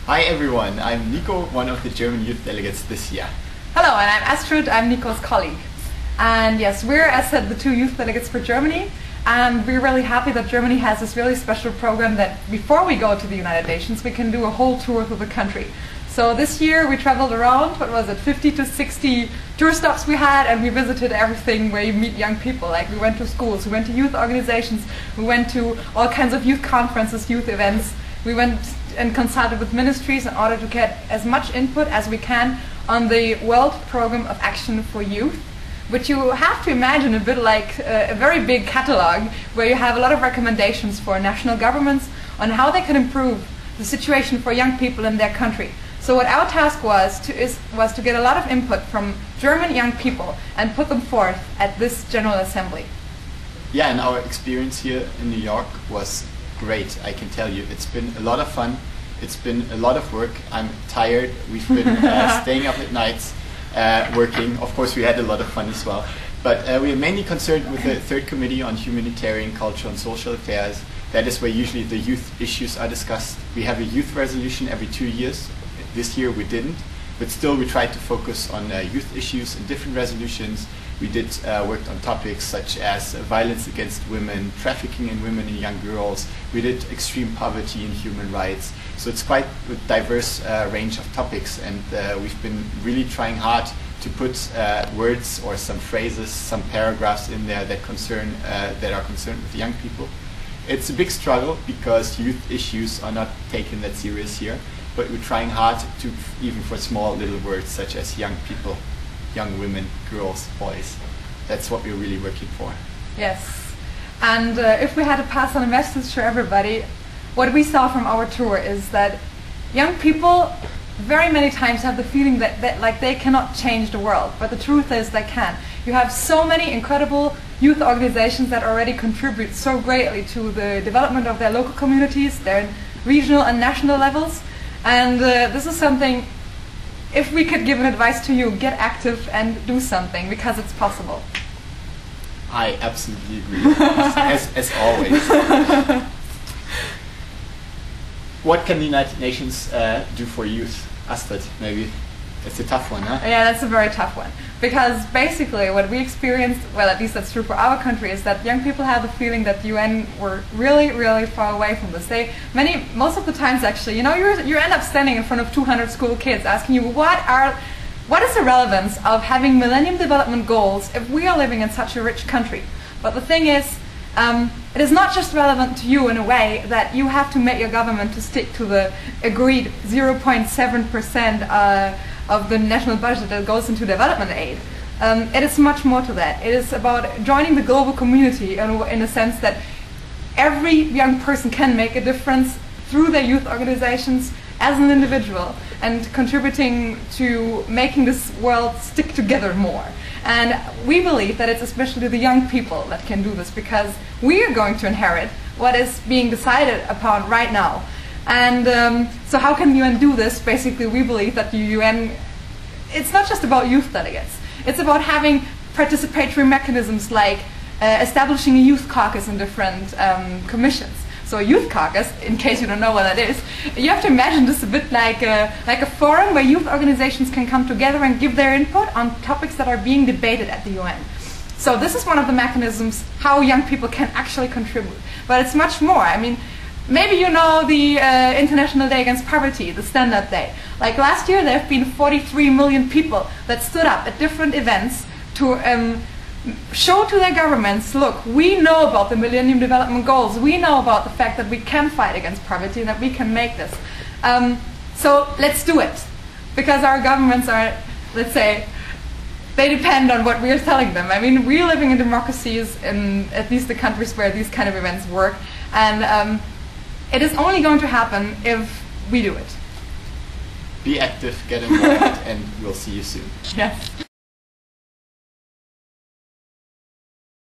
Hi everyone, I'm Nico, one of the German youth delegates this year. Hello, and I'm Astrid, I'm Nico's colleague. And yes, we're, as said, the two youth delegates for Germany, and we're really happy that Germany has this really special program that before we go to the United Nations, we can do a whole tour through the country. So this year we traveled around, 50 to 60 tour stops we had, and we visited everything where you meet young people. Like we went to schools, we went to youth organizations, we went to all kinds of youth conferences, youth events. We went and consulted with ministries in order to get as much input as we can on the World Program of Action for Youth, which you have to imagine a bit like a very big catalog where you have a lot of recommendations for national governments on how they can improve the situation for young people in their country. So what our task was to get a lot of input from German young people and put them forth at this General Assembly. Yeah, and our experience here in New York was great, I can tell you. It's been a lot of fun. It's been a lot of work. I'm tired. We've been staying up at nights, working. Of course, we had a lot of fun as well. But we are mainly concerned with the Third Committee on Humanitarian, Cultural and Social Affairs. That is where usually the youth issues are discussed. We have a youth resolution every 2 years. This year we didn't, but still we tried to focus on youth issues in different resolutions. We did work on topics such as violence against women, trafficking in women and young girls. We did extreme poverty and human rights. So it's quite a diverse range of topics, and we've been really trying hard to put words or some phrases, some paragraphs in there that are concerned with young people. It's a big struggle because youth issues are not taken that serious here, but we're trying hard to, even for small little words such as young people, young women, girls, boys. That's what we're really working for. Yes, and if we had to pass on a message to everybody, what we saw from our tour is that young people very many times have the feeling that like they cannot change the world, but the truth is they can. You have so many incredible youth organizations that already contribute so greatly to the development of their local communities, their regional and national levels, and this is something, if we could give an advice to you, get active and do something, because it's possible. I absolutely agree, as always. What can the United Nations do for youth? Astrid, maybe. It's a tough one, huh? Yeah, that's a very tough one. Because basically what we experienced, well, at least that's true for our country, is that young people have the feeling that the UN were really, really far away from this. Most of the times actually, you know, you end up standing in front of 200 school kids asking you, what is the relevance of having Millennium Development Goals if we are living in such a rich country? But the thing is, it is not just relevant to you in a way that you have to make your government to stick to the agreed 0.7% of the national budget that goes into development aid. It is much more to that. It is about joining the global community in a sense that every young person can make a difference through their youth organizations as an individual and contributing to making this world stick together more. And we believe that it's especially the young people that can do this, because we are going to inherit what is being decided upon right now. And so how can the UN do this? Basically, we believe that the UN, it's not just about youth delegates. It's about having participatory mechanisms like establishing a youth caucus in different commissions. So a youth caucus, in case you don't know what that is, you have to imagine this a bit like a forum where youth organizations can come together and give their input on topics that are being debated at the UN. So this is one of the mechanisms how young people can actually contribute. But it's much more. I mean, maybe you know the International Day Against Poverty, the Stand-Up Day. Like last year there have been 43 million people that stood up at different events to show to their governments, look, we know about the Millennium Development Goals, we know about the fact that we can fight against poverty and that we can make this. So let's do it. Because our governments are, let's say, they depend on what we're telling them. I mean, we're living in democracies, in at least the countries where these kind of events work, and it is only going to happen if we do it. Be active, get involved, and we'll see you soon. Yes.